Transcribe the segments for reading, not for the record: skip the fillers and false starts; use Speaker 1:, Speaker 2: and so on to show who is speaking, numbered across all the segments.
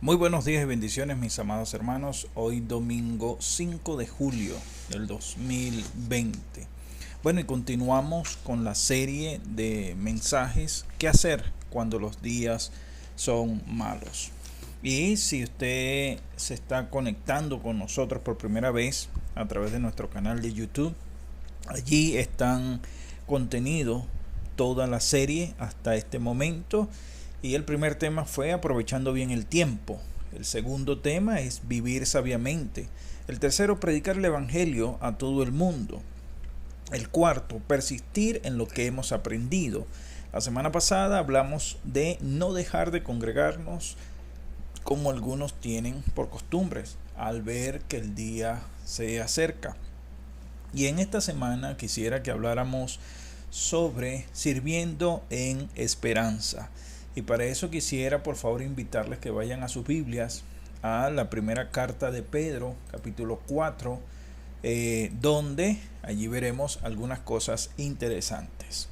Speaker 1: Muy buenos días y bendiciones, mis amados hermanos. Hoy domingo 5 de julio del 2020. Bueno, y continuamos con la serie de mensajes ¿qué hacer cuando los días son malos? Y si usted se está conectando con nosotros por primera vez a través de nuestro canal de YouTube, allí están contenidos toda la serie hasta este momento. Y el primer tema fue aprovechando bien el tiempo. El segundo tema es vivir sabiamente. El tercero, predicar el evangelio a todo el mundo. El cuarto, persistir en lo que hemos aprendido. La semana pasada hablamos de no dejar de congregarnos como algunos tienen por costumbres al ver que el día se acerca. Y en esta semana quisiera que habláramos sobre sirviendo en esperanza. Y para eso quisiera por favor invitarles que vayan a sus Biblias a la primera carta de Pedro, capítulo 4, donde allí veremos algunas cosas interesantes.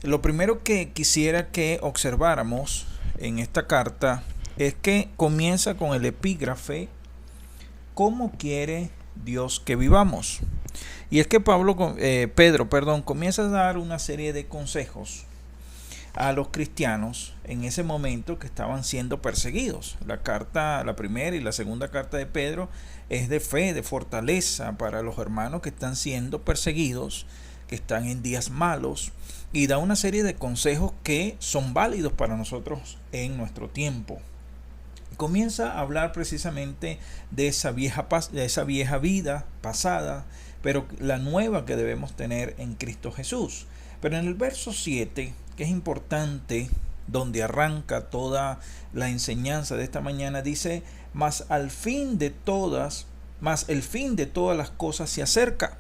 Speaker 1: Lo primero que quisiera que observáramos en esta carta es que comienza con el epígrafe ¿cómo quiere Dios que vivamos? Y es que Pedro comienza a dar una serie de consejos a los cristianos en ese momento que estaban siendo perseguidos. La primera y la segunda carta de Pedro es de fe, de fortaleza para los hermanos que están siendo perseguidos, que están en días malos, y da una serie de consejos que son válidos para nosotros en nuestro tiempo. Comienza a hablar precisamente de esa vieja vida pasada, pero la nueva que debemos tener en Cristo Jesús. Pero en el verso 7, que es importante, donde arranca toda la enseñanza de esta mañana, dice, mas el fin de todas las cosas se acerca.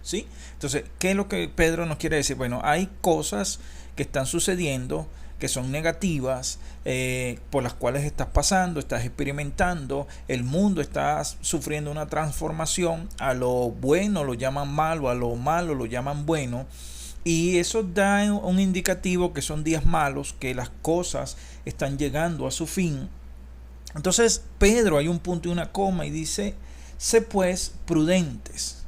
Speaker 1: ¿Sí? Entonces, ¿qué es lo que Pedro nos quiere decir? Bueno, hay cosas que están sucediendo, que son negativas, por las cuales estás pasando, estás experimentando, el mundo está sufriendo una transformación, a lo bueno lo llaman malo, a lo malo lo llaman bueno, y eso da un indicativo que son días malos, que las cosas están llegando a su fin. Entonces Pedro, hay un punto y una coma, y dice, sé pues prudentes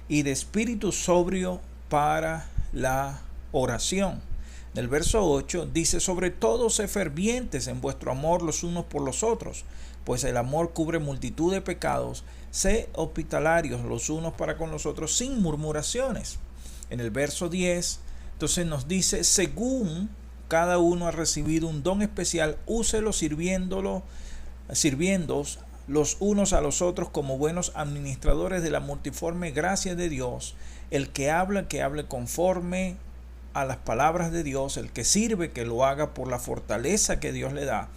Speaker 1: y de espíritu sobrio para la oración. En el verso 8 dice, sobre todo sé fervientes en vuestro amor los unos por los otros, pues el amor cubre multitud de pecados. Sé hospitalarios los unos para con los otros sin murmuraciones. En el verso 10, entonces nos dice, según cada uno ha recibido un don especial, úselo sirviéndoos los unos a los otros como buenos administradores de la multiforme gracia de Dios. El que hable conforme a las palabras de Dios, el que sirve, que lo haga por la fortaleza que Dios le da,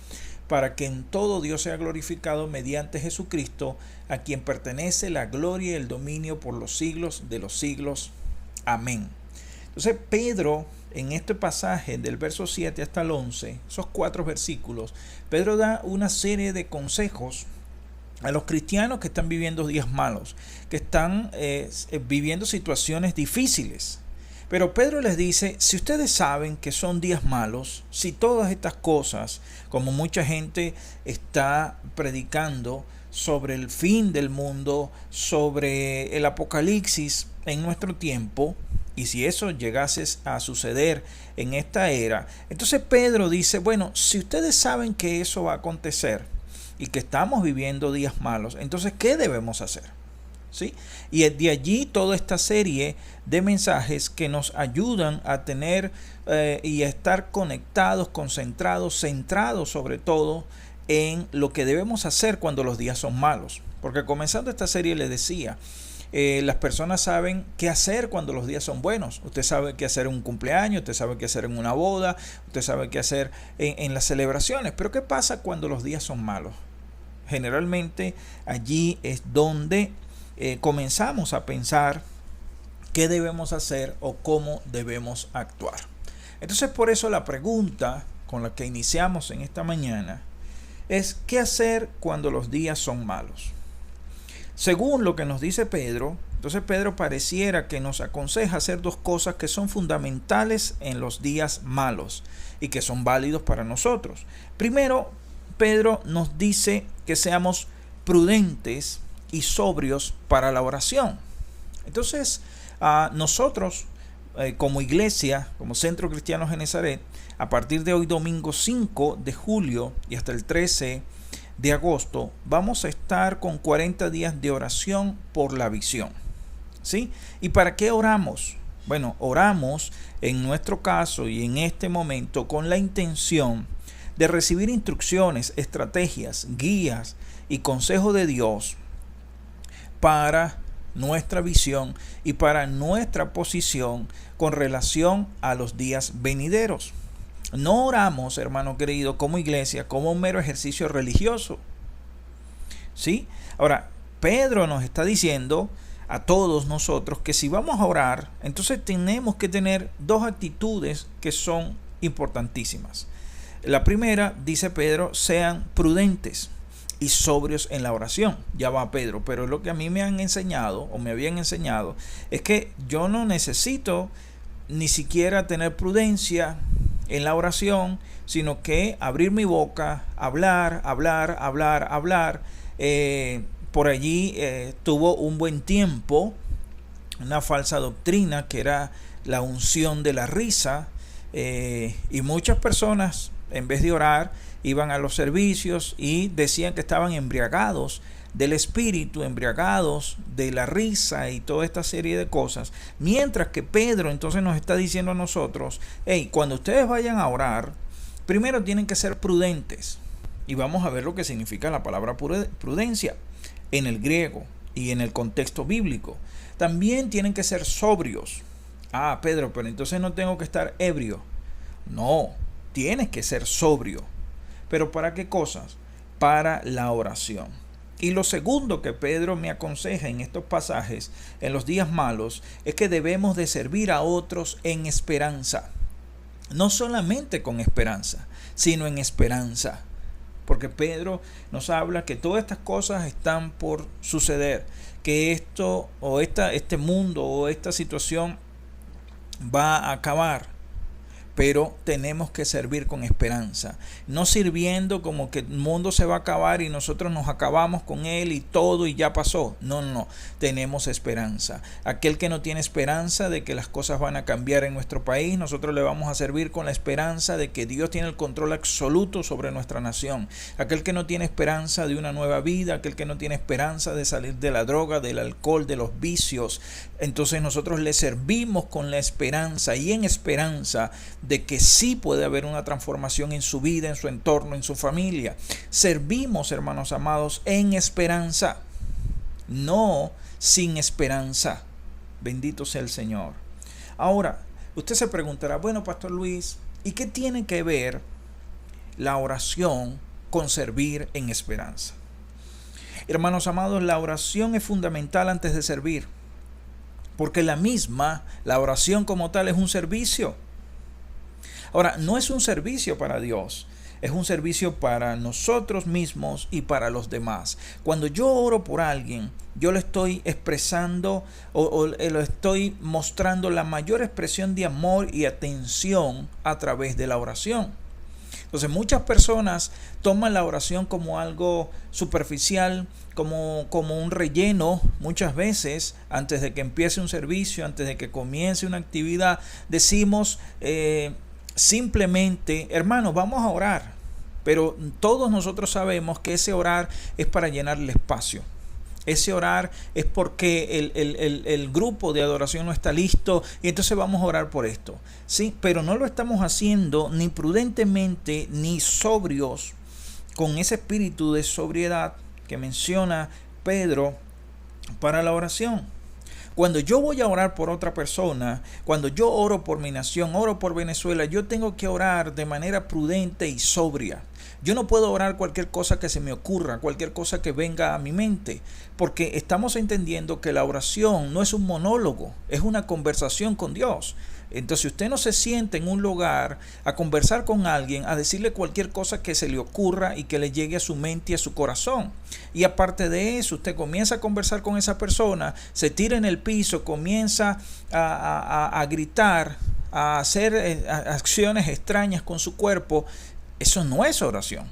Speaker 1: para que en todo Dios sea glorificado mediante Jesucristo, a quien pertenece la gloria y el dominio por los siglos de los siglos. Amén. Entonces Pedro, en este pasaje del verso 7 hasta el 11, esos 4 versículos, Pedro da una serie de consejos a los cristianos que están viviendo días malos, que están viviendo situaciones difíciles. Pero Pedro les dice, si ustedes saben que son días malos, si todas estas cosas, como mucha gente está predicando sobre el fin del mundo, sobre el apocalipsis en nuestro tiempo, y si eso llegase a suceder en esta era, entonces Pedro dice, bueno, si ustedes saben que eso va a acontecer y que estamos viviendo días malos, entonces ¿qué debemos hacer? ¿Sí? Y de allí toda esta serie de mensajes que nos ayudan a tener y a estar conectados, concentrados, centrados sobre todo en lo que debemos hacer cuando los días son malos. Porque comenzando esta serie les decía, las personas saben qué hacer cuando los días son buenos. Usted sabe qué hacer en un cumpleaños, usted sabe qué hacer en una boda, usted sabe qué hacer en las celebraciones. Pero ¿qué pasa cuando los días son malos? Generalmente allí es donde comenzamos a pensar qué debemos hacer o cómo debemos actuar. Entonces por eso la pregunta con la que iniciamos en esta mañana es ¿qué hacer cuando los días son malos? Según lo que nos dice Pedro, entonces Pedro pareciera que nos aconseja hacer 2 cosas que son fundamentales en los días malos y que son válidos para nosotros. Primero, Pedro nos dice que seamos prudentes y sobrios para la oración. Entonces, nosotros como iglesia, como Centro Cristiano Genezaret, a partir de hoy domingo 5 de julio y hasta el 13 de agosto, vamos a estar con 40 días de oración por la visión. ¿Sí? ¿Y para qué oramos? Bueno, oramos en nuestro caso y en este momento con la intención de recibir instrucciones, estrategias, guías y consejos de Dios para nuestra visión y para nuestra posición con relación a los días venideros. No oramos, hermano querido, como iglesia, como un mero ejercicio religioso. ¿Sí? Ahora, Pedro nos está diciendo a todos nosotros que si vamos a orar, entonces tenemos que tener dos actitudes que son importantísimas. La primera, dice Pedro, sean prudentes y sobrios en la oración. Ya va Pedro, pero lo que a mí me han enseñado o me habían enseñado es que yo no necesito ni siquiera tener prudencia en la oración, sino que abrir mi boca, hablar. Por allí tuvo un buen tiempo una falsa doctrina que era la unción de la risa, y muchas personas en vez de orar iban a los servicios y decían que estaban embriagados del espíritu, embriagados de la risa y toda esta serie de cosas, mientras que Pedro entonces nos está diciendo a nosotros: hey, cuando ustedes vayan a orar, primero tienen que ser prudentes, y vamos a ver lo que significa la palabra prudencia en el griego y en el contexto bíblico. También tienen que ser sobrios. Pedro, pero entonces no tengo que estar ebrio. No, tienes que ser sobrio. ¿Pero para qué cosas? Para la oración. Y lo segundo que Pedro me aconseja en estos pasajes, en los días malos, es que debemos de servir a otros en esperanza. No solamente con esperanza, sino en esperanza. Porque Pedro nos habla que todas estas cosas están por suceder, que esto o este mundo o esta situación va a acabar. Pero tenemos que servir con esperanza, no sirviendo como que el mundo se va a acabar y nosotros nos acabamos con él y todo y ya pasó. No, tenemos esperanza. Aquel que no tiene esperanza de que las cosas van a cambiar en nuestro país, nosotros le vamos a servir con la esperanza de que Dios tiene el control absoluto sobre nuestra nación. Aquel que no tiene esperanza de una nueva vida, aquel que no tiene esperanza de salir de la droga, del alcohol, de los vicios, entonces nosotros le servimos con la esperanza y en esperanza de que sí puede haber una transformación en su vida, en su entorno, en su familia. Servimos, hermanos amados, en esperanza, no sin esperanza. Bendito sea el Señor. Ahora, usted se preguntará: bueno, Pastor Luis, ¿y qué tiene que ver la oración con servir en esperanza? Hermanos amados, la oración es fundamental antes de servir, porque la oración como tal es un servicio. Ahora, no es un servicio para Dios, es un servicio para nosotros mismos y para los demás. Cuando yo oro por alguien, yo le estoy expresando o le estoy mostrando la mayor expresión de amor y atención a través de la oración. Entonces, muchas personas toman la oración como algo superficial, como un relleno. Muchas veces, antes de que empiece un servicio, antes de que comience una actividad, decimos simplemente: hermano, vamos a orar. Pero todos nosotros sabemos que ese orar es para llenar el espacio. Ese orar es porque el grupo de adoración no está listo y entonces vamos a orar por esto. Sí, pero no lo estamos haciendo ni prudentemente ni sobrios, con ese espíritu de sobriedad que menciona Pedro para la oración. Cuando yo voy a orar por otra persona, cuando yo oro por mi nación, oro por Venezuela, yo tengo que orar de manera prudente y sobria. Yo no puedo orar cualquier cosa que se me ocurra, cualquier cosa que venga a mi mente, porque estamos entendiendo que la oración no es un monólogo, es una conversación con Dios. Entonces, usted no se siente en un lugar a conversar con alguien, a decirle cualquier cosa que se le ocurra y que le llegue a su mente y a su corazón. Y aparte de eso, usted comienza a conversar con esa persona, se tira en el piso, comienza a gritar, a hacer acciones extrañas con su cuerpo. Eso no es oración.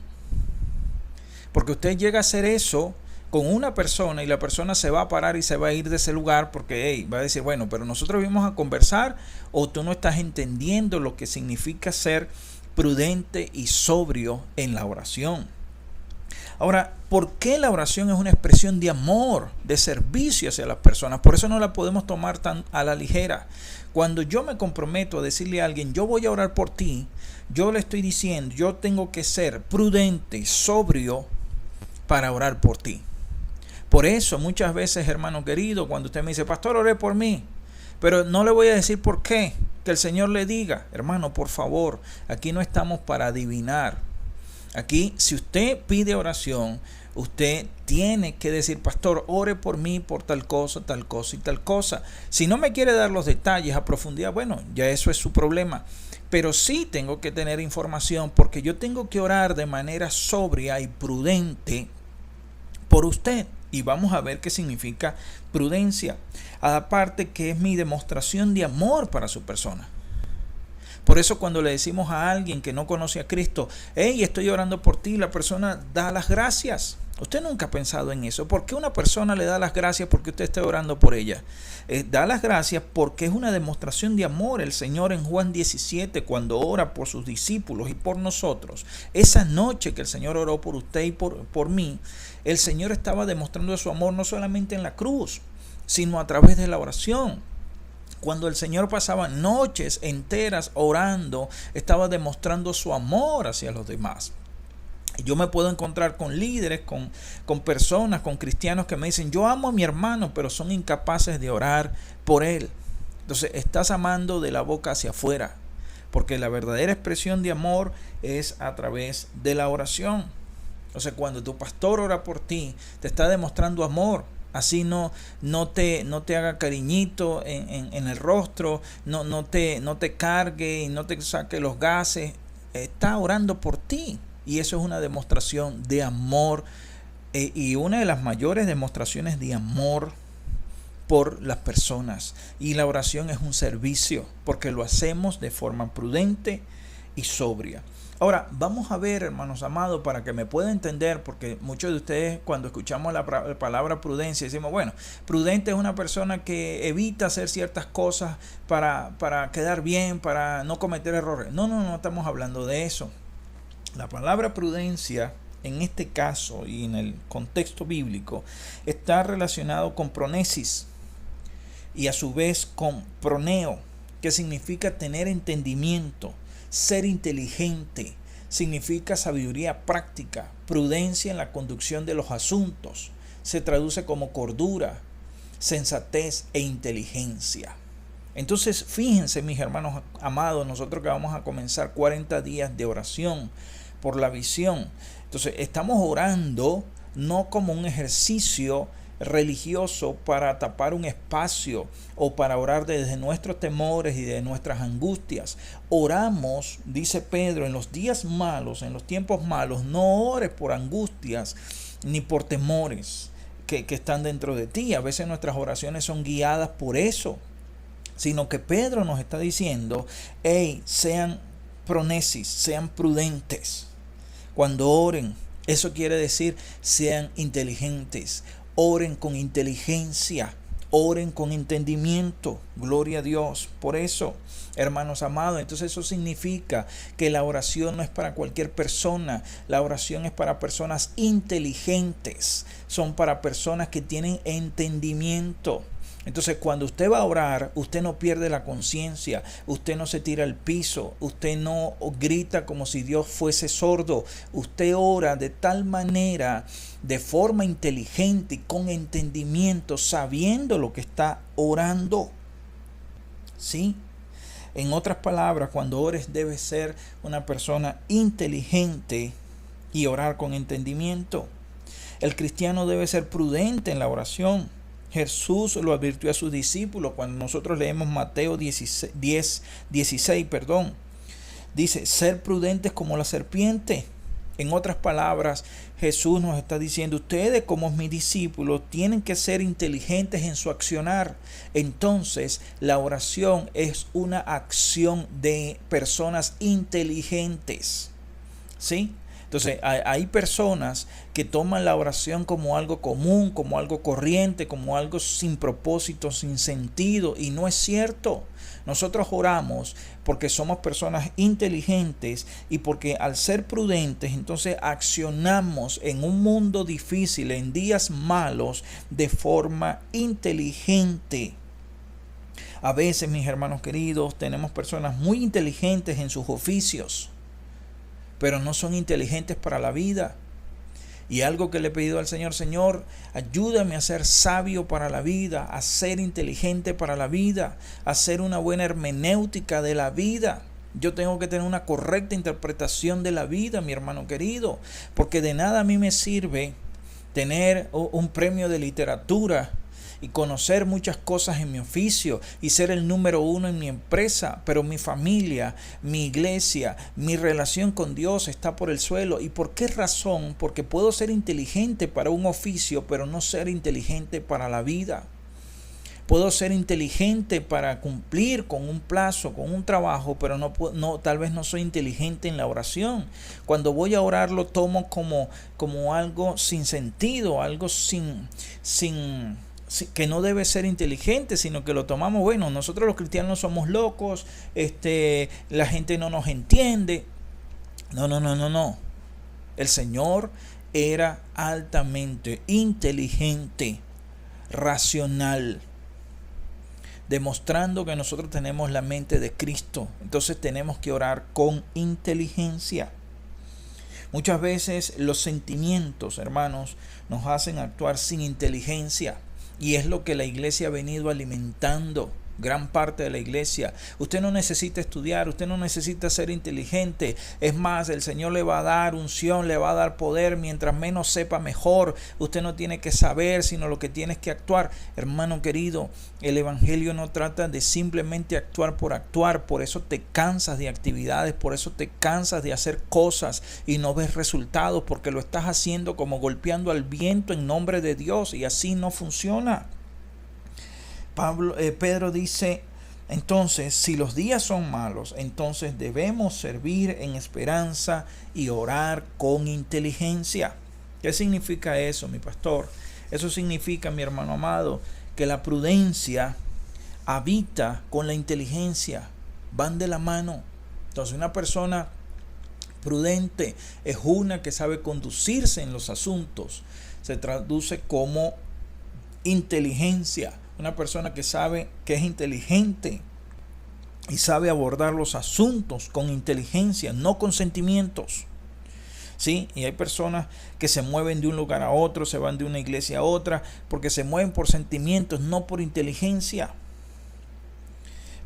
Speaker 1: Porque usted llega a hacer eso con una persona y la persona se va a parar y se va a ir de ese lugar porque va a decir, bueno, pero nosotros vamos a conversar, o tú no estás entendiendo lo que significa ser prudente y sobrio en la oración. Ahora, ¿por qué la oración es una expresión de amor, de servicio hacia las personas? Por eso no la podemos tomar tan a la ligera. Cuando yo me comprometo a decirle a alguien, yo voy a orar por ti, yo le estoy diciendo, yo tengo que ser prudente, sobrio para orar por ti. Por eso muchas veces, hermano querido, cuando usted me dice, pastor, oré por mí, pero no le voy a decir por qué, que el Señor le diga, hermano, por favor, aquí no estamos para adivinar. Aquí, si usted pide oración, usted tiene que decir, pastor, ore por mí por tal cosa y tal cosa. Si no me quiere dar los detalles a profundidad, bueno, ya eso es su problema. Pero sí tengo que tener información porque yo tengo que orar de manera sobria y prudente por usted. Y vamos a ver qué significa prudencia. Aparte que es mi demostración de amor para su persona. Por eso cuando le decimos a alguien que no conoce a Cristo, hey, estoy orando por ti, la persona da las gracias. Usted nunca ha pensado en eso. ¿Por qué una persona le da las gracias porque usted esté orando por ella? Da las gracias porque es una demostración de amor. El Señor en Juan 17, cuando ora por sus discípulos y por nosotros, esa noche que el Señor oró por usted y por mí, el Señor estaba demostrando su amor no solamente en la cruz, sino a través de la oración. Cuando el Señor pasaba noches enteras orando, estaba demostrando su amor hacia los demás. Yo me puedo encontrar con líderes, con personas, con cristianos que me dicen, yo amo a mi hermano, pero son incapaces de orar por él. Entonces, estás amando de la boca hacia afuera, porque la verdadera expresión de amor es a través de la oración. Entonces, cuando tu pastor ora por ti, te está demostrando amor. Así no te haga cariñito en el rostro, no te cargue y no te saque los gases. Está orando por ti y eso es una demostración de amor y una de las mayores demostraciones de amor por las personas. Y la oración es un servicio porque lo hacemos de forma prudente y sobria. Ahora, vamos a ver, hermanos amados, para que me pueda entender, porque muchos de ustedes cuando escuchamos la palabra prudencia decimos, bueno, prudente es una persona que evita hacer ciertas cosas para quedar bien, para no cometer errores. No estamos hablando de eso. La palabra prudencia, en este caso y en el contexto bíblico, está relacionado con pronesis y a su vez con proneo, que significa tener entendimiento. Ser inteligente significa sabiduría práctica, prudencia en la conducción de los asuntos. Se traduce como cordura, sensatez e inteligencia. Entonces, fíjense, mis hermanos amados, nosotros que vamos a comenzar 40 días de oración por la visión. Entonces, estamos orando no como un ejercicio religioso para tapar un espacio o para orar desde nuestros temores y de nuestras angustias. Oramos, dice Pedro, en los días malos, en los tiempos malos, no ores por angustias ni por temores que están dentro de ti. A veces nuestras oraciones son guiadas por eso, sino que Pedro nos está diciendo, hey, sean pronesis, sean prudentes cuando oren. Eso quiere decir sean inteligentes. Oren con inteligencia, oren con entendimiento, gloria a Dios. Por eso, hermanos amados, entonces eso significa que la oración no es para cualquier persona, la oración es para personas inteligentes, son para personas que tienen entendimiento. Entonces, cuando usted va a orar, usted no pierde la conciencia, usted no se tira al piso, usted no grita como si Dios fuese sordo, usted ora de tal manera, de forma inteligente y con entendimiento, sabiendo lo que está orando. ¿Sí? En otras palabras, cuando ores debes ser una persona inteligente y orar con entendimiento. El cristiano debe ser prudente en la oración. Jesús lo advirtió a sus discípulos cuando nosotros leemos Mateo 16, dice, ser prudentes como la serpiente. En otras palabras, Jesús nos está diciendo, ustedes como mis discípulos tienen que ser inteligentes en su accionar. Entonces, la oración es una acción de personas inteligentes. ¿Sí? Entonces, hay personas que toman la oración como algo común, como algo corriente, como algo sin propósito, sin sentido, y no es cierto. Nosotros oramos porque somos personas inteligentes y porque al ser prudentes, entonces accionamos en un mundo difícil, en días malos, de forma inteligente. A veces, mis hermanos queridos, tenemos personas muy inteligentes en sus oficios, pero no son inteligentes para la vida. Y algo que le he pedido al Señor: Señor, ayúdame a ser sabio para la vida, a ser inteligente para la vida, a ser una buena hermenéutica de la vida. Yo tengo que tener una correcta interpretación de la vida, mi hermano querido, porque de nada a mí me sirve tener un premio de literatura y conocer muchas cosas en mi oficio y ser el número uno en mi empresa, pero mi familia, mi iglesia, mi relación con Dios está por el suelo. ¿Y por qué razón? Porque puedo ser inteligente para un oficio, pero no ser inteligente para la vida. Puedo ser inteligente para cumplir con un plazo, con un trabajo, pero tal vez no soy inteligente en la oración. Cuando voy a orar lo tomo como algo sin sentido, algo que no debe ser inteligente, sino que lo tomamos, bueno, nosotros los cristianos somos locos, la gente no nos entiende. No. El Señor era altamente inteligente, racional, demostrando que nosotros tenemos la mente de Cristo. Entonces tenemos que orar con inteligencia. Muchas veces los sentimientos, hermanos, nos hacen actuar sin inteligencia. Y es lo que la iglesia ha venido alimentando, gran parte de la iglesia. Usted no necesita estudiar, usted no necesita ser inteligente. Es más, el Señor le va a dar unción, le va a dar poder. Mientras menos sepa, mejor. Usted no tiene que saber, sino lo que tiene es que actuar. Hermano querido, el evangelio no trata de simplemente actuar. Por eso te cansas de actividades, por eso te cansas de hacer cosas y no ves resultados, porque lo estás haciendo como golpeando al viento en nombre de Dios, y así no funciona. Pedro dice: entonces, si los días son malos, entonces debemos servir en esperanza y orar con inteligencia. ¿Qué significa eso, mi pastor? Eso significa, mi hermano amado, que la prudencia habita con la inteligencia, van de la mano. Entonces, una persona prudente es una que sabe conducirse en los asuntos. Se traduce como inteligencia. Una persona que sabe, que es inteligente y sabe abordar los asuntos con inteligencia, no con sentimientos. ¿Sí? Y hay personas que se mueven de un lugar a otro, se van de una iglesia a otra, porque se mueven por sentimientos, no por inteligencia.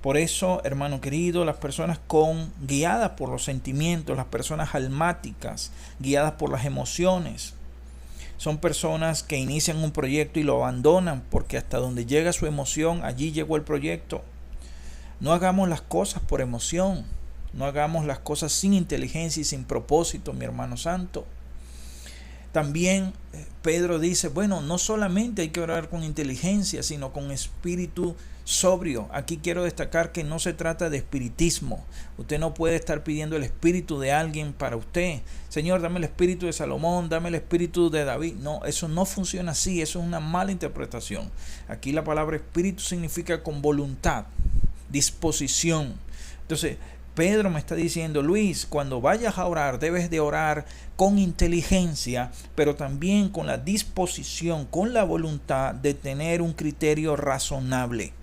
Speaker 1: Por eso, hermano querido, las personas guiadas por los sentimientos, las personas almáticas, guiadas por las emociones, son personas que inician un proyecto y lo abandonan porque hasta donde llega su emoción, allí llegó el proyecto. No hagamos las cosas por emoción. No hagamos las cosas sin inteligencia y sin propósito, mi hermano santo. También Pedro dice, bueno, no solamente hay que orar con inteligencia, sino con espíritu sobrio. Aquí quiero destacar que no se trata de espiritismo. Usted no puede estar pidiendo el espíritu de alguien para usted. Señor, dame el espíritu de Salomón, dame el espíritu de David. No, eso no funciona así, eso es una mala interpretación. Aquí la palabra espíritu significa con voluntad, disposición. Entonces, Pedro me está diciendo, Luis, cuando vayas a orar, debes de orar con inteligencia, pero también con la disposición, con la voluntad de tener un criterio razonable,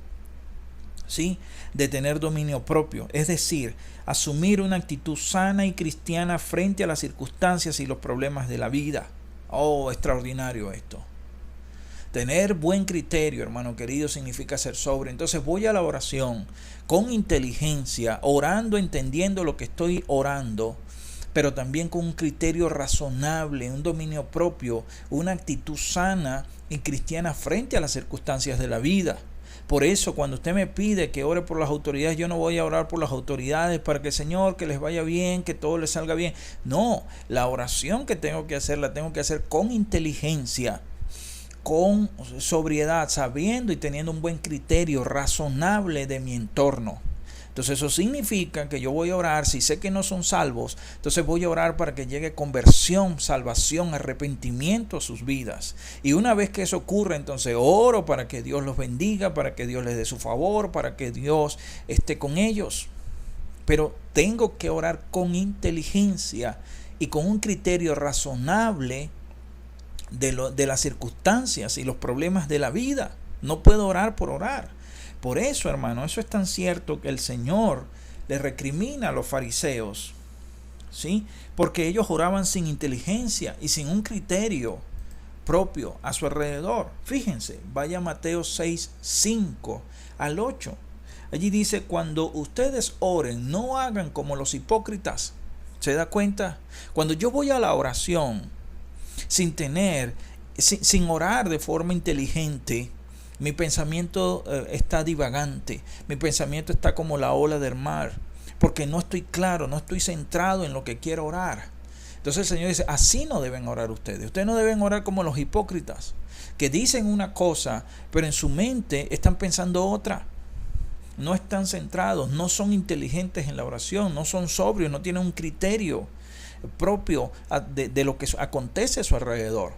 Speaker 1: ¿sí? De tener dominio propio, es decir, asumir una actitud sana y cristiana frente a las circunstancias y los problemas de la vida. Oh, extraordinario esto. Tener buen criterio, hermano querido, significa ser sobrio. Entonces voy a la oración con inteligencia, orando, entendiendo lo que estoy orando, pero también con un criterio razonable, un dominio propio, una actitud sana y cristiana frente a las circunstancias de la vida. Por eso, cuando usted me pide que ore por las autoridades, yo no voy a orar por las autoridades para que el Señor, que les vaya bien, que todo les salga bien. No, la oración que tengo que hacer, la tengo que hacer con inteligencia, con sobriedad, sabiendo y teniendo un buen criterio razonable de mi entorno. Entonces eso significa que yo voy a orar, si sé que no son salvos, entonces voy a orar para que llegue conversión, salvación, arrepentimiento a sus vidas. Y una vez que eso ocurre, entonces oro para que Dios los bendiga, para que Dios les dé su favor, para que Dios esté con ellos. Pero tengo que orar con inteligencia y con un criterio razonable de las circunstancias y los problemas de la vida. No puedo orar por orar. Por eso, hermano, eso es tan cierto que el Señor le recrimina a los fariseos, ¿sí? Porque ellos oraban sin inteligencia y sin un criterio propio a su alrededor. Fíjense, vaya a Mateo 6, 5 al 8. Allí dice: cuando ustedes oren, no hagan como los hipócritas. ¿Se da cuenta? Cuando yo voy a la oración sin orar de forma inteligente, mi pensamiento está divagante, mi pensamiento está como la ola del mar, porque no estoy claro, no estoy centrado en lo que quiero orar. Entonces el Señor dice: así no deben orar ustedes. Ustedes no deben orar como los hipócritas, que dicen una cosa, pero en su mente están pensando otra. No están centrados, no son inteligentes en la oración, no son sobrios, no tienen un criterio propio de lo que acontece a su alrededor.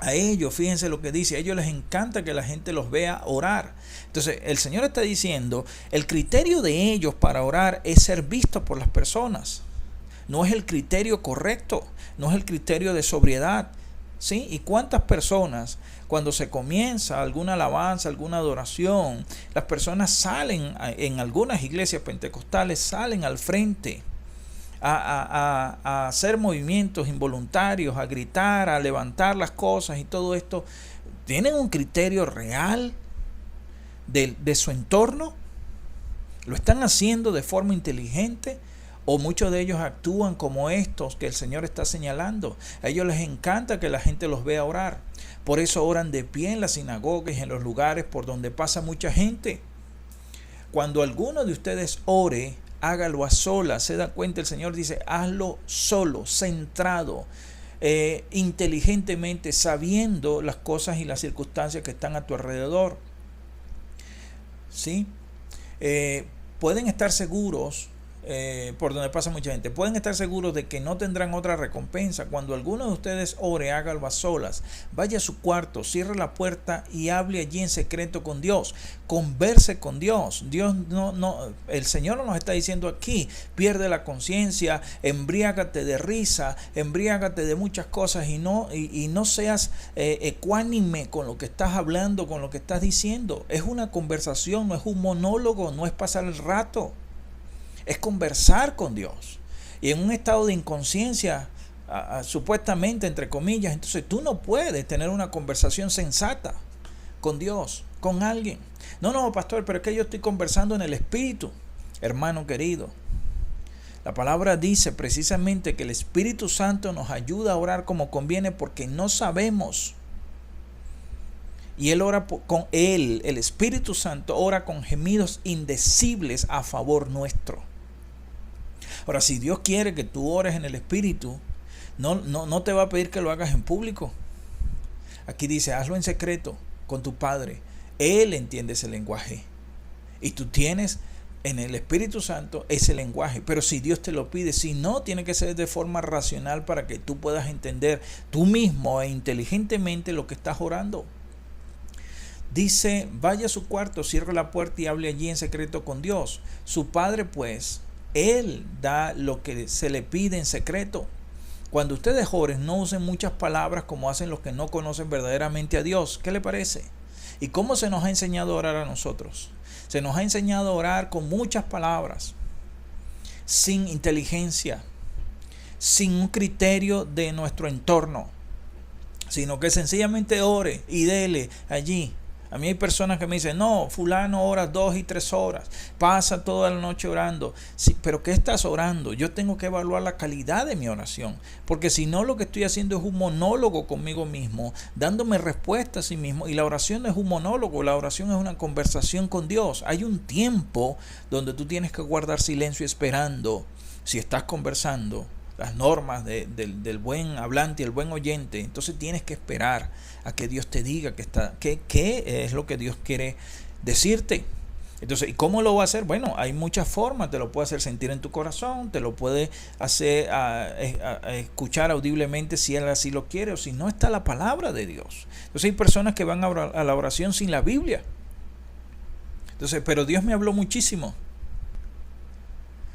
Speaker 1: A ellos, fíjense lo que dice, a ellos les encanta que la gente los vea orar. Entonces el Señor está diciendo, el criterio de ellos para orar es ser visto por las personas. No es el criterio correcto, no es el criterio de sobriedad, ¿sí? ¿Y cuántas personas, cuando se comienza alguna alabanza, alguna adoración, las personas salen, en algunas iglesias pentecostales, salen al frente a hacer movimientos involuntarios, a gritar, a levantar las cosas y todo esto? ¿Tienen un criterio real de su entorno? ¿Lo están haciendo de forma inteligente? ¿O muchos de ellos actúan como estos que el Señor está señalando? A ellos les encanta que la gente los vea orar. Por eso oran de pie en las sinagogas y en los lugares por donde pasa mucha gente. Cuando alguno de ustedes ore, hágalo a solas. Se da cuenta, el Señor dice: hazlo solo, centrado, inteligentemente, sabiendo las cosas y las circunstancias que están a tu alrededor. ¿Sí? Pueden estar seguros, por donde pasa mucha gente, pueden estar seguros de que no tendrán otra recompensa. Cuando alguno de ustedes ore, hágalo a solas, vaya a su cuarto, cierre la puerta y hable allí en secreto con Dios, converse con Dios. El Señor no nos está diciendo aquí: pierde la conciencia, embriágate de risa, embriágate de muchas cosas y no seas ecuánime con lo que estás hablando, con lo que estás diciendo. Es una conversación, no es un monólogo, no es pasar el rato. Es conversar con Dios. Y en un estado de inconsciencia, supuestamente, entre comillas, entonces tú no puedes tener una conversación sensata con Dios, con alguien. No, pastor, pero es que yo estoy conversando en el Espíritu. Hermano querido, la palabra dice precisamente que el Espíritu Santo nos ayuda a orar como conviene porque no sabemos. Y Él ora el Espíritu Santo ora con gemidos indecibles a favor nuestro. Ahora, si Dios quiere que tú ores en el Espíritu, no te va a pedir que lo hagas en público. Aquí dice: hazlo en secreto con tu Padre. Él entiende ese lenguaje. Y tú tienes en el Espíritu Santo ese lenguaje. Pero si Dios te lo pide, si no, tiene que ser de forma racional para que tú puedas entender tú mismo e inteligentemente lo que estás orando. Dice: vaya a su cuarto, cierre la puerta y hable allí en secreto con Dios. Su Padre, pues, Él da lo que se le pide en secreto. Cuando ustedes oren, no usen muchas palabras como hacen los que no conocen verdaderamente a Dios. ¿Qué le parece? ¿Y cómo se nos ha enseñado a orar a nosotros? Se nos ha enseñado a orar con muchas palabras, sin inteligencia, sin un criterio de nuestro entorno, sino que sencillamente ore y dele allí. A mí hay personas que me dicen: no, fulano ora 2 y 3 horas, pasa toda la noche orando. Sí, pero ¿qué estás orando? Yo tengo que evaluar la calidad de mi oración, porque si no, lo que estoy haciendo es un monólogo conmigo mismo, dándome respuesta a sí mismo. Y la oración no es un monólogo, la oración es una conversación con Dios. Hay un tiempo donde tú tienes que guardar silencio esperando. Si estás conversando, las normas del buen hablante y el buen oyente, entonces tienes que esperar a que Dios te diga qué es lo que Dios quiere decirte. Entonces, ¿y cómo lo va a hacer? Bueno, hay muchas formas. Te lo puede hacer sentir en tu corazón, te lo puede hacer escuchar audiblemente si él así lo quiere, o si no, está la palabra de Dios. Entonces hay personas que van a la oración sin la Biblia. Entonces, pero Dios me habló muchísimo.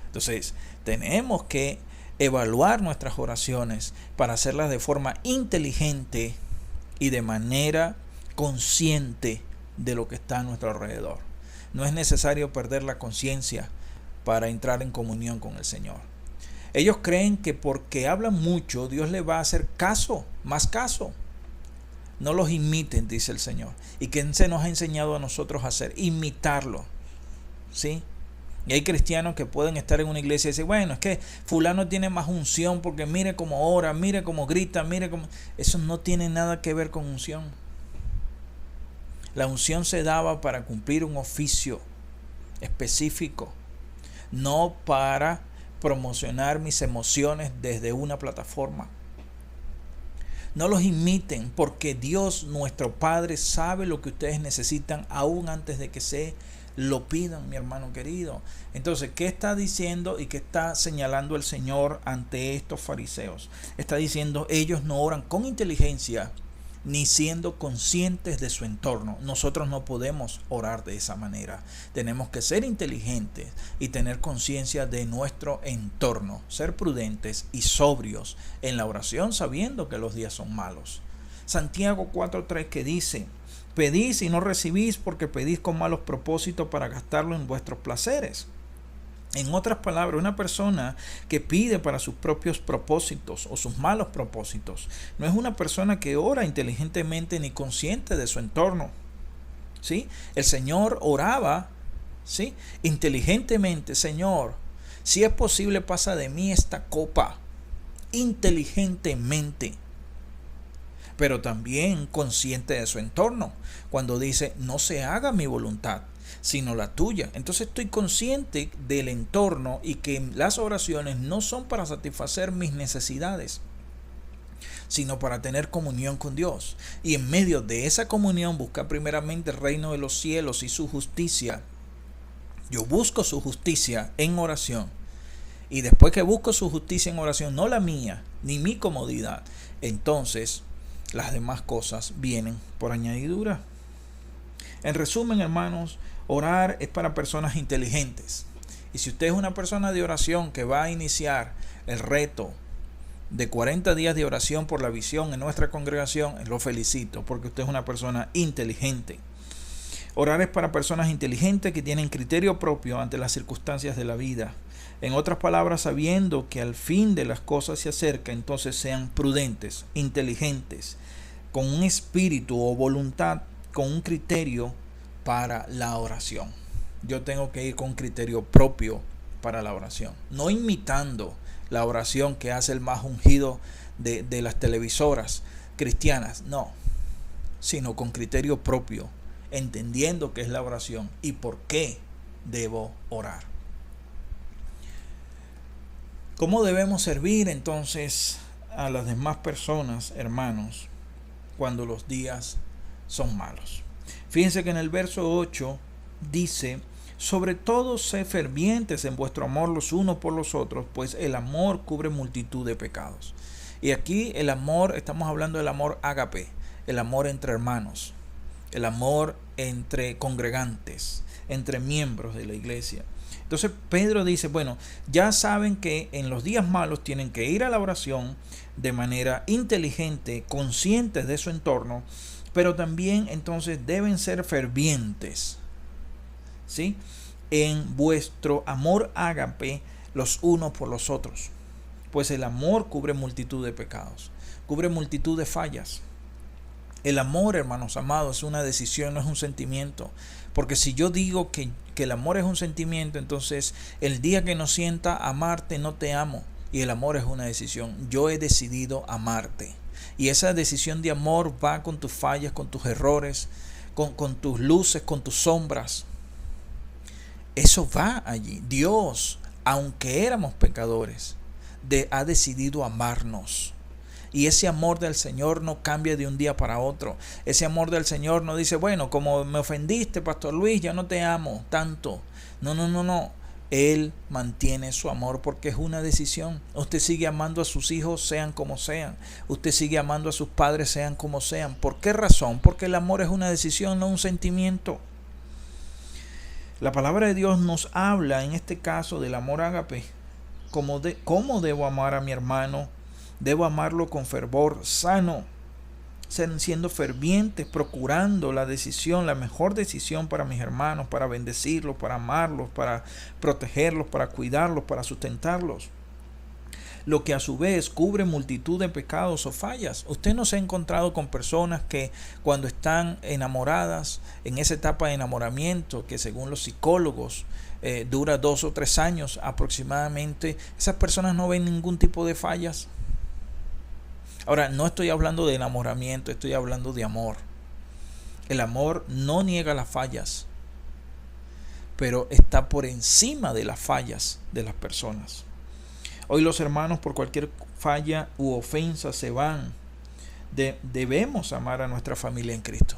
Speaker 1: Entonces, tenemos que evaluar nuestras oraciones para hacerlas de forma inteligente y de manera consciente de lo que está a nuestro alrededor. No es necesario perder la conciencia para entrar en comunión con el Señor. Ellos creen que porque hablan mucho, Dios les va a hacer caso, más caso. No los imiten, dice el Señor. ¿Y qué se nos ha enseñado a nosotros a hacer? Imitarlo. ¿Sí? Y hay cristianos que pueden estar en una iglesia y decir, bueno, es que fulano tiene más unción porque mire cómo ora, mire cómo grita, mire cómo... Eso no tiene nada que ver con unción. La unción se daba para cumplir un oficio específico, no para promocionar mis emociones desde una plataforma. No los imiten, porque Dios, nuestro Padre, sabe lo que ustedes necesitan aún antes de que se lo pidan, mi hermano querido. Entonces, ¿qué está diciendo y qué está señalando el Señor ante estos fariseos? Está diciendo, ellos no oran con inteligencia ni siendo conscientes de su entorno. Nosotros no podemos orar de esa manera. Tenemos que ser inteligentes y tener conciencia de nuestro entorno, ser prudentes y sobrios en la oración, sabiendo que los días son malos. Santiago 4:3, que dice, pedís y no recibís porque pedís con malos propósitos para gastarlo en vuestros placeres. En otras palabras, una persona que pide para sus propios propósitos o sus malos propósitos no es una persona que ora inteligentemente ni consciente de su entorno. ¿Sí? El Señor oraba, ¿sí?, inteligentemente. Señor, si es posible, pasa de mí esta copa, inteligentemente, pero también consciente de su entorno. Cuando dice, no se haga mi voluntad, sino la tuya. Entonces estoy consciente del entorno y que las oraciones no son para satisfacer mis necesidades, sino para tener comunión con Dios. Y en medio de esa comunión buscar primeramente el reino de los cielos y su justicia. Yo busco su justicia en oración. Y después que busco su justicia en oración, no la mía, ni mi comodidad, entonces las demás cosas vienen por añadidura. En resumen, hermanos, orar es para personas inteligentes. Y si usted es una persona de oración que va a iniciar el reto de 40 días de oración por la visión en nuestra congregación, lo felicito, porque usted es una persona inteligente. Orar es para personas inteligentes que tienen criterio propio ante las circunstancias de la vida. En otras palabras, sabiendo que al fin de las cosas se acerca, entonces sean prudentes, inteligentes, con un espíritu o voluntad, con un criterio para la oración. Yo tengo que ir con criterio propio para la oración, no imitando la oración que hace el más ungido de las televisoras cristianas, no, sino con criterio propio, entendiendo qué es la oración y por qué debo orar. ¿Cómo debemos servir entonces a las demás personas, hermanos, cuando los días son malos? Fíjense que en el verso 8 dice, sobre todo sed fervientes en vuestro amor los unos por los otros, pues el amor cubre multitud de pecados. Y aquí el amor, estamos hablando del amor ágape, el amor entre hermanos, el amor entre congregantes, entre miembros de la iglesia. Entonces Pedro dice, bueno, ya saben que en los días malos tienen que ir a la oración de manera inteligente, conscientes de su entorno, pero también entonces deben ser fervientes, ¿sí?, en vuestro amor ágape los unos por los otros, pues el amor cubre multitud de pecados, cubre multitud de fallas. El amor, hermanos amados, es una decisión, no es un sentimiento. Porque si yo digo que el amor es un sentimiento, entonces el día que no sienta amarte no te amo. Y el amor es una decisión. Yo he decidido amarte. Y esa decisión de amor va con tus fallas, con tus errores, con tus luces, con tus sombras. Eso va allí. Dios, aunque éramos pecadores, ha decidido amarnos. Y ese amor del Señor no cambia de un día para otro. Ese amor del Señor no dice, bueno, como me ofendiste, Pastor Luis, ya no te amo tanto. No, no, no, no. Él mantiene su amor porque es una decisión. Usted sigue amando a sus hijos sean como sean. Usted sigue amando a sus padres sean como sean. ¿Por qué razón? Porque el amor es una decisión, no un sentimiento. La palabra de Dios nos habla en este caso del amor ágape. ¿Cómo debo amar a mi hermano? Debo amarlo con fervor sano, siendo fervientes, procurando la decisión, la mejor decisión para mis hermanos, para bendecirlos, para amarlos, para protegerlos, para cuidarlos, para sustentarlos. Lo que a su vez cubre multitud de pecados o fallas. Usted no se ha encontrado con personas que cuando están enamoradas, en esa etapa de enamoramiento, que según los psicólogos dura 2 o 3 años aproximadamente, esas personas no ven ningún tipo de fallas. Ahora, no estoy hablando de enamoramiento, estoy hablando de amor. El amor no niega las fallas, pero está por encima de las fallas de las personas. Hoy los hermanos por cualquier falla u ofensa se van. Debemos amar a nuestra familia en Cristo.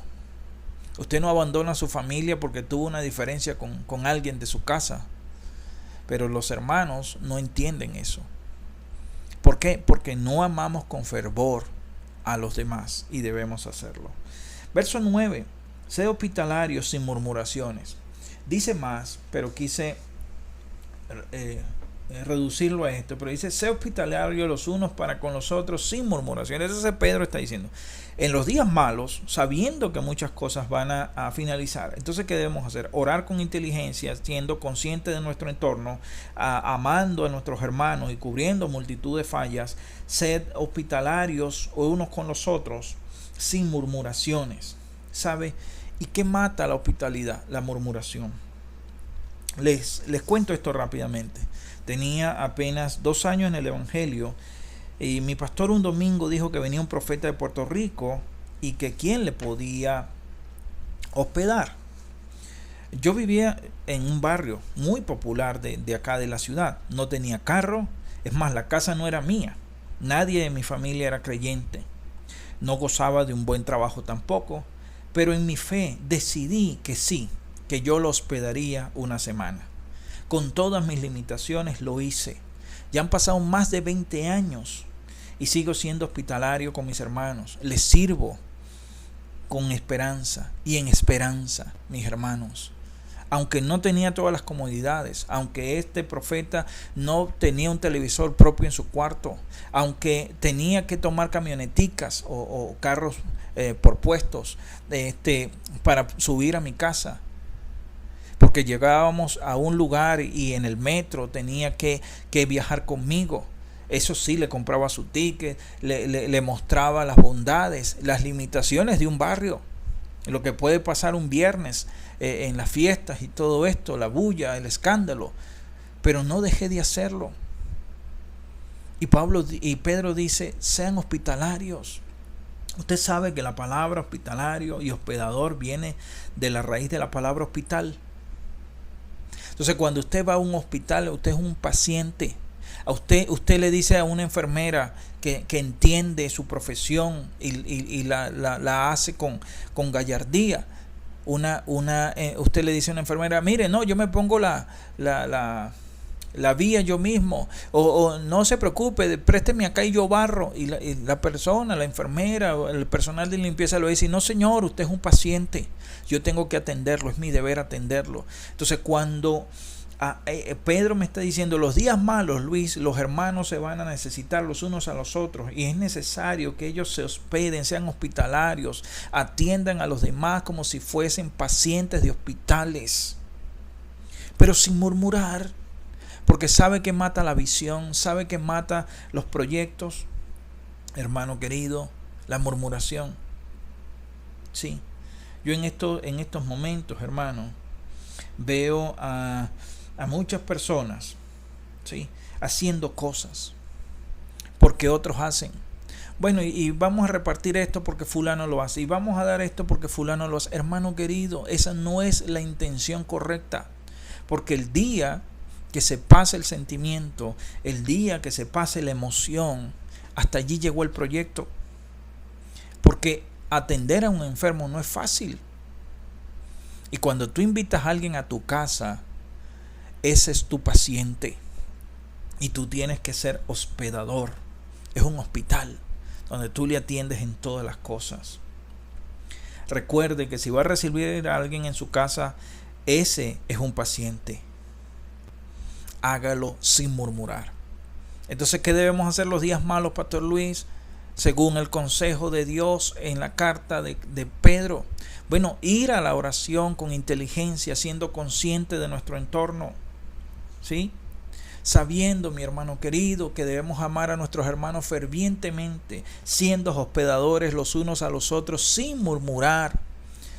Speaker 1: Usted no abandona a su familia porque tuvo una diferencia con alguien de su casa, pero los hermanos no entienden eso. ¿Por qué? Porque no amamos con fervor a los demás y debemos hacerlo. Verso 9. Sé hospitalario sin murmuraciones. Dice más, pero quise reducirlo a esto. Pero dice, sé hospitalario los unos para con los otros sin murmuraciones. Eso es Pedro está diciendo. En los días malos, sabiendo que muchas cosas van a finalizar, entonces ¿qué debemos hacer? Orar con inteligencia, siendo conscientes de nuestro entorno, amando a nuestros hermanos y cubriendo multitud de fallas. Sed hospitalarios unos con los otros sin murmuraciones. ¿Sabe? ¿Y qué mata la hospitalidad? La murmuración. Les cuento esto rápidamente. Tenía apenas 2 años en el Evangelio y mi pastor un domingo dijo que venía un profeta de Puerto Rico y que quién le podía hospedar. Yo vivía en un barrio muy popular de acá de la ciudad. No tenía carro, es más, la casa no era mía. Nadie de mi familia era creyente. No gozaba de un buen trabajo tampoco, pero en mi fe decidí que sí, que yo lo hospedaría una semana. Con todas mis limitaciones lo hice. Ya han pasado más de 20 años y sigo siendo hospitalario con mis hermanos. Les sirvo con esperanza y en esperanza, mis hermanos. Aunque no tenía todas las comodidades, aunque este profeta no tenía un televisor propio en su cuarto, aunque tenía que tomar camioneticas o carros por puestos para subir a mi casa, porque llegábamos a un lugar y en el metro tenía que viajar conmigo. Eso sí, le compraba su ticket, le mostraba las bondades, las limitaciones de un barrio, lo que puede pasar un viernes en las fiestas y todo esto, la bulla, el escándalo, pero no dejé de hacerlo. Y Pedro dice, sean hospitalarios. Usted sabe que la palabra hospitalario y hospedador viene de la raíz de la palabra hospital. Entonces, cuando usted va a un hospital, usted es un paciente. Usted le dice a una enfermera que entiende su profesión y la hace con gallardía. Usted le dice a una enfermera, mire, no, yo me pongo la vía yo mismo, o no se preocupe, présteme acá y yo barro. Y la persona, la enfermera o el personal de limpieza lo dice, no señor, usted es un paciente, yo tengo que atenderlo, es mi deber atenderlo. Entonces cuando Pedro me está diciendo, los días malos, Luis, los hermanos se van a necesitar los unos a los otros y es necesario que ellos se hospeden, sean hospitalarios, atiendan a los demás como si fuesen pacientes de hospitales, pero sin murmurar, porque sabe que mata la visión, sabe que mata los proyectos. Hermano querido, la murmuración. Sí, yo en estos momentos, hermano, veo a muchas personas, ¿sí?, haciendo cosas porque otros hacen. Bueno, y vamos a repartir esto porque fulano lo hace, y vamos a dar esto porque fulano lo hace. Hermano querido, esa no es la intención correcta, porque el día que se pase el sentimiento, el día que se pase la emoción, Hasta allí llegó el proyecto. Porque atender a un enfermo no es fácil. Y cuando tú invitas a alguien a tu casa, ese es tu paciente. Y tú tienes que ser hospedador. Es un hospital donde tú le atiendes en todas las cosas. Recuerde que si va a recibir a alguien en su casa, ese es un paciente. Hágalo sin murmurar. Entonces, ¿qué debemos hacer los días malos, Pastor Luis? Según el consejo de Dios en la carta de Pedro. Bueno, ir a la oración con inteligencia, siendo consciente de nuestro entorno. ¿Sí? Sabiendo, mi hermano querido, que debemos amar a nuestros hermanos fervientemente, siendo hospedadores los unos a los otros, sin murmurar.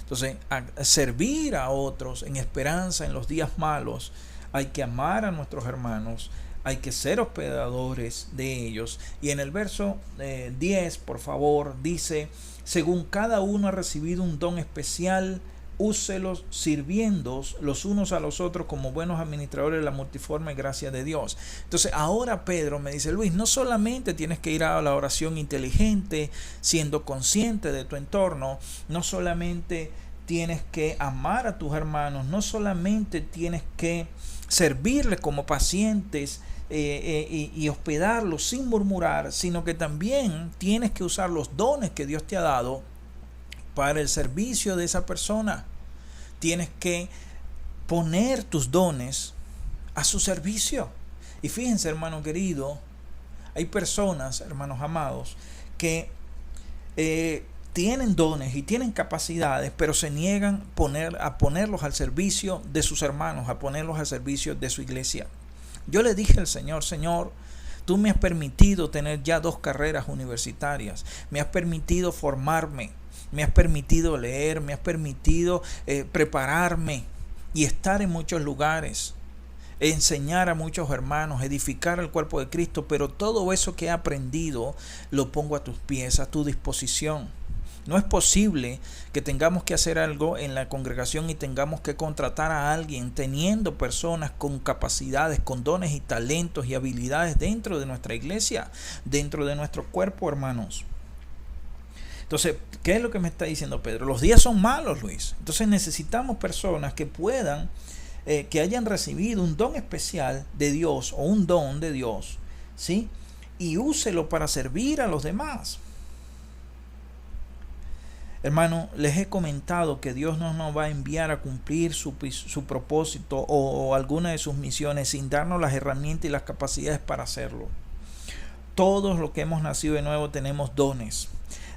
Speaker 1: Entonces, a servir a otros en esperanza en los días malos, hay que amar a nuestros hermanos, hay que ser hospedadores de ellos. Y en el verso 10, por favor, dice: según cada uno ha recibido un don especial, úselos sirviendo los unos a los otros como buenos administradores de la multiforme gracia de Dios. Entonces ahora Pedro me dice: Luis, no solamente tienes que ir a la oración inteligente, siendo consciente de tu entorno, no solamente tienes que amar a tus hermanos, no solamente tienes que servirles como pacientes y hospedarlos sin murmurar, sino que también tienes que usar los dones que Dios te ha dado para el servicio de esa persona. Tienes que poner tus dones a su servicio. Y fíjense, hermano querido, hay personas, hermanos amados, que tienen dones y tienen capacidades, pero se niegan a ponerlos al servicio de sus hermanos, a ponerlos al servicio de su iglesia. Yo le dije al Señor: Señor, tú me has permitido tener ya 2 carreras universitarias, me has permitido formarme, me has permitido leer, me has permitido prepararme y estar en muchos lugares, enseñar a muchos hermanos, edificar el cuerpo de Cristo, pero todo eso que he aprendido lo pongo a tus pies, a tu disposición. No es posible que tengamos que hacer algo en la congregación y tengamos que contratar a alguien teniendo personas con capacidades, con dones y talentos y habilidades dentro de nuestra iglesia, dentro de nuestro cuerpo, hermanos. Entonces, ¿qué es lo que me está diciendo Pedro? Los días son malos, Luis. Entonces necesitamos personas que puedan, que hayan recibido un don especial de Dios o un don de Dios, ¿sí? Y úselo para servir a los demás. Hermano, les he comentado que Dios no nos va a enviar a cumplir su propósito o alguna de sus misiones sin darnos las herramientas y las capacidades para hacerlo. Todos los que hemos nacido de nuevo tenemos dones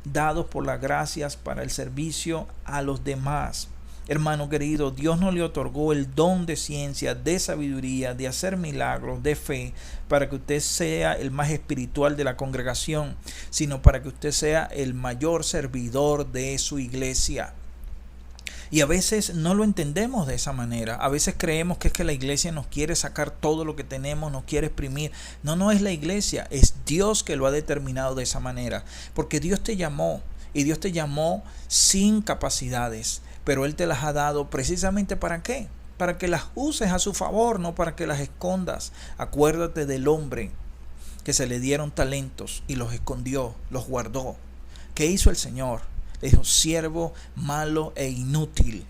Speaker 1: dados por las gracias para el servicio a los demás. Hermano querido, Dios no le otorgó el don de ciencia, de sabiduría, de hacer milagros, de fe, para que usted sea el más espiritual de la congregación, sino para que usted sea el mayor servidor de su iglesia. Y a veces no lo entendemos de esa manera. A veces creemos que es que la iglesia nos quiere sacar todo lo que tenemos, nos quiere exprimir. No es la iglesia, es Dios que lo ha determinado de esa manera. Porque Dios te llamó y Dios te llamó sin capacidades, pero Él te las ha dado precisamente ¿para qué? Para que las uses a su favor, no para que las escondas. Acuérdate del hombre que se le dieron talentos y los escondió, los guardó. ¿Qué hizo el Señor? Le dijo: siervo malo e inútil.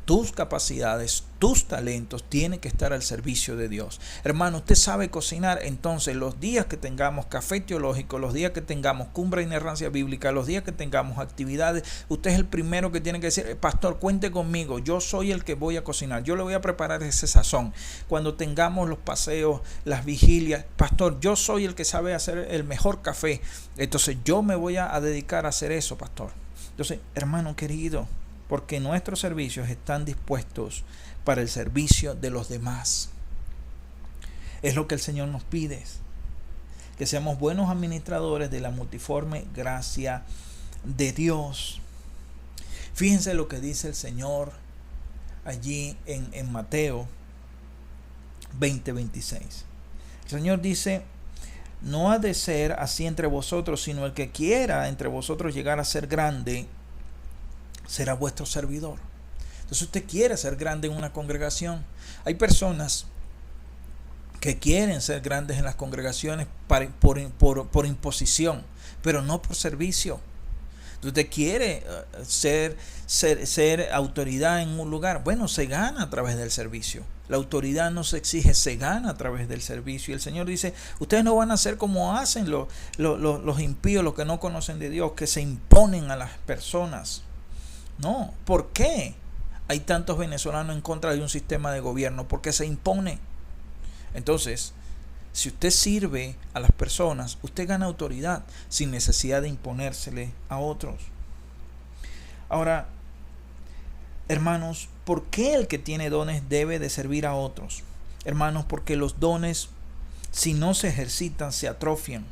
Speaker 1: Tus capacidades, tus talentos tienen que estar al servicio de Dios. Hermano, usted sabe cocinar, entonces los días que tengamos café teológico, los días que tengamos cumbre de inerrancia bíblica, los días que tengamos actividades, usted es el primero que tiene que decir: pastor, cuente conmigo, yo soy el que voy a cocinar, yo le voy a preparar ese sazón. Cuando tengamos los paseos, las vigilias, pastor, yo soy el que sabe hacer el mejor café, entonces yo me voy a dedicar a hacer eso, pastor. Entonces, hermano querido, porque nuestros servicios están dispuestos para el servicio de los demás. Es lo que el Señor nos pide, que seamos buenos administradores de la multiforme gracia de Dios. Fíjense lo que dice el Señor allí en Mateo 20:26. El Señor dice: no ha de ser así entre vosotros, sino el que quiera entre vosotros llegar a ser grande será vuestro servidor. Entonces usted quiere ser grande en una congregación. Hay personas que quieren ser grandes en las congregaciones por imposición, pero no por servicio. Usted quiere ser autoridad en un lugar. Bueno, se gana a través del servicio. La autoridad no se exige, se gana a través del servicio. Y el Señor dice, ustedes no van a ser como hacen los impíos, los que no conocen de Dios, que se imponen a las personas. No, ¿por qué hay tantos venezolanos en contra de un sistema de gobierno? Porque se impone. Entonces, si usted sirve a las personas, usted gana autoridad sin necesidad de imponérsele a otros. Ahora, hermanos, ¿por qué el que tiene dones debe de servir a otros? Hermanos, porque los dones, si no se ejercitan, se atrofian.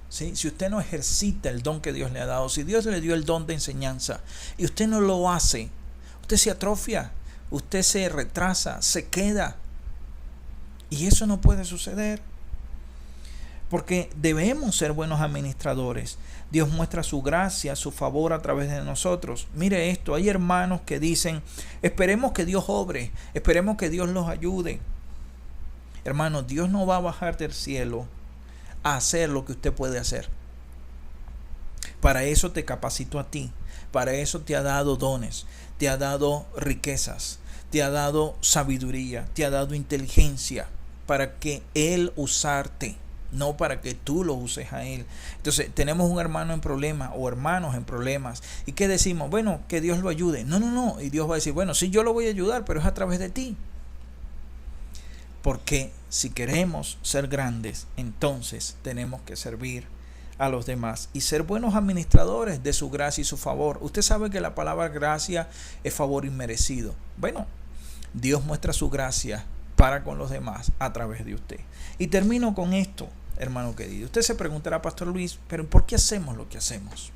Speaker 1: ¿Sí? Si usted no ejercita el don que Dios le ha dado, si Dios le dio el don de enseñanza y usted no lo hace, usted se atrofia, usted se retrasa, se queda. Y eso no puede suceder, porque debemos ser buenos administradores. Dios muestra su gracia, su favor a través de nosotros. Mire esto, hay hermanos que dicen, esperemos que Dios obre, esperemos que Dios los ayude. Hermanos, Dios no va a bajar del cielo a hacer lo que usted puede hacer. Para eso te capacitó a ti, para eso te ha dado dones, te ha dado riquezas, te ha dado sabiduría, te ha dado inteligencia, para que Él usarte, no para que tú lo uses a Él. Entonces tenemos un hermano en problemas o hermanos en problemas, ¿y qué decimos? Bueno, que Dios lo ayude. No, y Dios va a decir, bueno, sí, yo lo voy a ayudar, pero es a través de ti. Porque si queremos ser grandes, entonces tenemos que servir a los demás y ser buenos administradores de su gracia y su favor. Usted sabe que la palabra gracia es favor inmerecido. Bueno, Dios muestra su gracia para con los demás a través de usted. Y termino con esto, hermano querido. Usted se preguntará, Pastor Luis, pero ¿por qué hacemos lo que hacemos?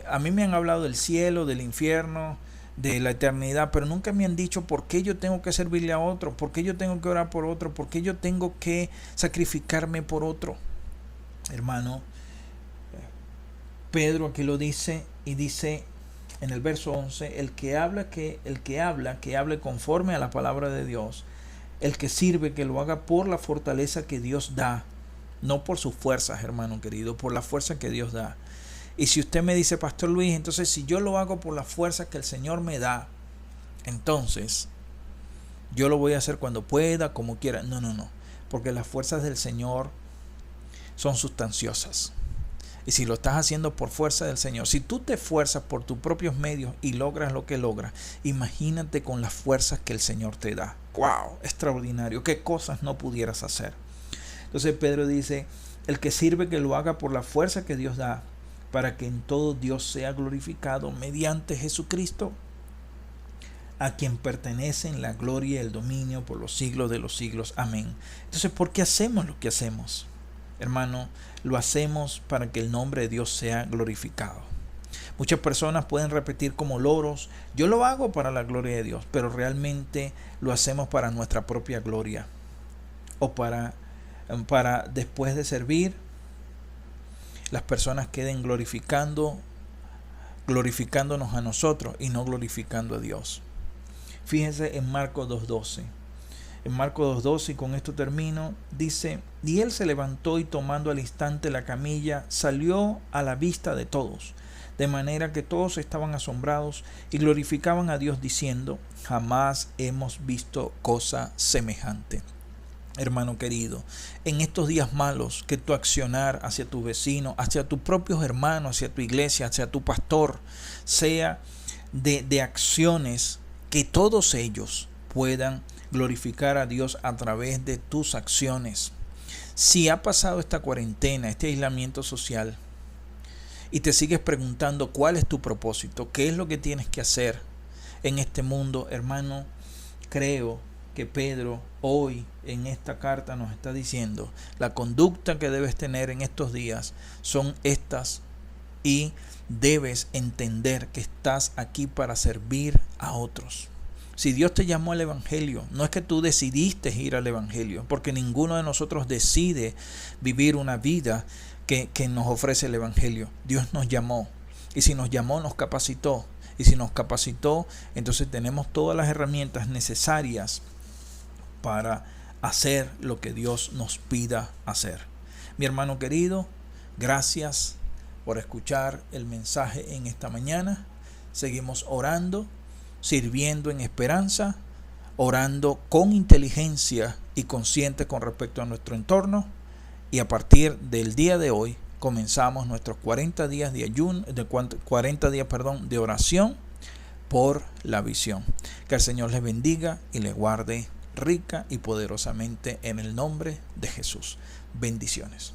Speaker 1: A mí me han hablado del cielo, del infierno, de la eternidad, pero nunca me han dicho por qué yo tengo que servirle a otro, por qué yo tengo que orar por otro, por qué yo tengo que sacrificarme por otro. Hermano, Pedro aquí lo dice y dice en el verso 11, el que habla, que hable conforme a la palabra de Dios. El que sirve, que lo haga por la fortaleza que Dios da. No por sus fuerzas, hermano querido, por la fuerza que Dios da. Y si usted me dice, Pastor Luis, entonces si yo lo hago por la fuerza que el Señor me da, entonces yo lo voy a hacer cuando pueda, como quiera. No. Porque las fuerzas del Señor son sustanciosas. Y si lo estás haciendo por fuerza del Señor, si tú te esfuerzas por tus propios medios y logras lo que logras, imagínate con las fuerzas que el Señor te da. ¡Wow! Extraordinario. ¿Qué cosas no pudieras hacer? Entonces Pedro dice, el que sirve, que lo haga por la fuerza que Dios da, para que en todo Dios sea glorificado mediante Jesucristo, a quien pertenecen la gloria y el dominio por los siglos de los siglos. Amén. Entonces, ¿por qué hacemos lo que hacemos? Hermano, lo hacemos para que el nombre de Dios sea glorificado. Muchas personas pueden repetir como loros, yo lo hago para la gloria de Dios, pero realmente lo hacemos para nuestra propia gloria, o para después de servir, las personas queden glorificándonos a nosotros y no glorificando a Dios. Fíjense en Marcos 2.12. En Marcos 2.12, y con esto termino, dice, y él se levantó y tomando al instante la camilla, salió a la vista de todos, de manera que todos estaban asombrados y glorificaban a Dios diciendo, jamás hemos visto cosa semejante. Hermano querido, en estos días malos, que tu accionar hacia tu vecino, hacia tus propios hermanos, hacia tu iglesia, hacia tu pastor, sea de acciones que todos ellos puedan glorificar a Dios a través de tus acciones. Si ha pasado esta cuarentena, este aislamiento social, y te sigues preguntando cuál es tu propósito, qué es lo que tienes que hacer en este mundo, hermano, creo que Pedro hoy en esta carta nos está diciendo la conducta que debes tener en estos días son estas, y debes entender que estás aquí para servir a otros. Si Dios te llamó al Evangelio, no es que tú decidiste ir al Evangelio, porque ninguno de nosotros decide vivir una vida que nos ofrece el Evangelio. Dios nos llamó, y si nos llamó, nos capacitó, y si nos capacitó, entonces tenemos todas las herramientas necesarias para hacer lo que Dios nos pida hacer. Mi hermano querido, gracias por escuchar el mensaje en esta mañana. Seguimos orando, sirviendo en esperanza, orando con inteligencia y consciente con respecto a nuestro entorno. Y a partir del día de hoy comenzamos nuestros 40 días de ayuno, de oración por la visión. Que el Señor les bendiga y les guarde rica y poderosamente en el nombre de Jesús. Bendiciones.